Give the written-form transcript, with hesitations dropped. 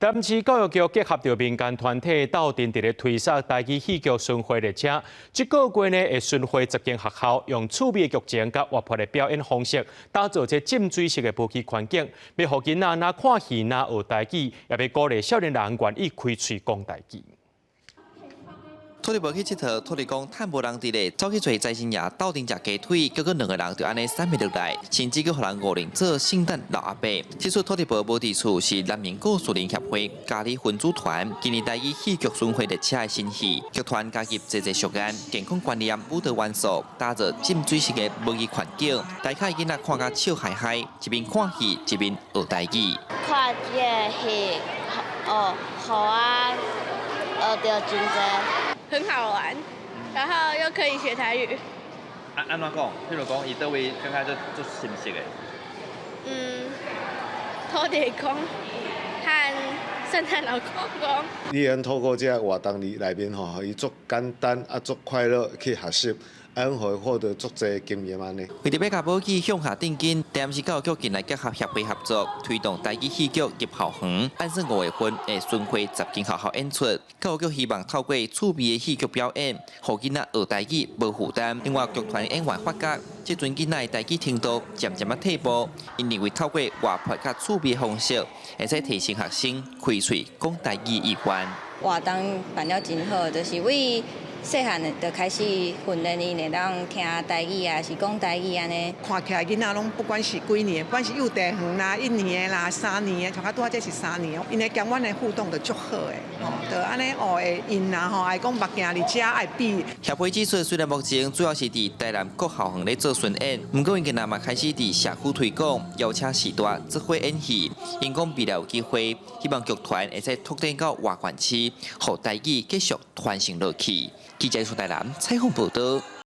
台南市教育局结合着民间团体，斗阵伫咧推设台语戏剧巡回列车。这个月呢，会巡回10间学校，用趣味的剧情甲活泼的表演方式，打造这浸水式的无机环境，要互囡仔若看戏若学台语，也要鼓励少年人愿意开喙讲台语。 土地无去佚佗，土地讲趁无人伫咧，走去找财神爷斗阵食鸡腿，结果2个人就安尼3面落来，甚至佮互人误认做圣诞老阿伯。这出土地无无地厝是南明故事林协会家里分组团，今年台语戏剧巡回列车的新戏，剧团加入济俗眼、健康观念、舞蹈元素，打造浸水式的无语环境，大家囡仔看甲笑嗨嗨，一边看戏一边学台语。看这个戏，互我学到真多。 很好玩，然后又可以学台语。安怎讲？譬如讲，伊倒位刚开始做新式的。土地公和圣诞老公公。你能透过这个活动里面吼，可以足简单足快乐去学习，可获得足侪经验安尼。为着要甲母语向下定根，台南市教育局近来结合协会合作，推动台语戏剧入校园，按算5月份会巡回10间学校演出。教育局希望透过趣味的戏剧表演，互囡仔学台语无负担。另外，剧团演员发觉，这阵囡仔的台语程度渐渐退步，因认为透过活泼甲趣味的方式，会使提升学生开喙讲台语意愿。活动办了真好，就是为 细汉就开始训练伊，会当听台语啊，是讲台语安尼。看起来囡仔拢不管是几年，不管是幼稚园啦、1年的啦、3年的，像较拄仔这是3年，因为跟阮的互动就足好的，吼，就安尼学的因啦吼，爱讲目镜哩，遮爱比。协会指出，虽然目前主要是伫台南各校园咧做巡演，不过因今仔嘛开始伫社区推广，邀请时代指挥演戏，因讲未来有机会，希望剧团会使拓展到外县市，让台语继续传承落去。记者苏台南采访报道。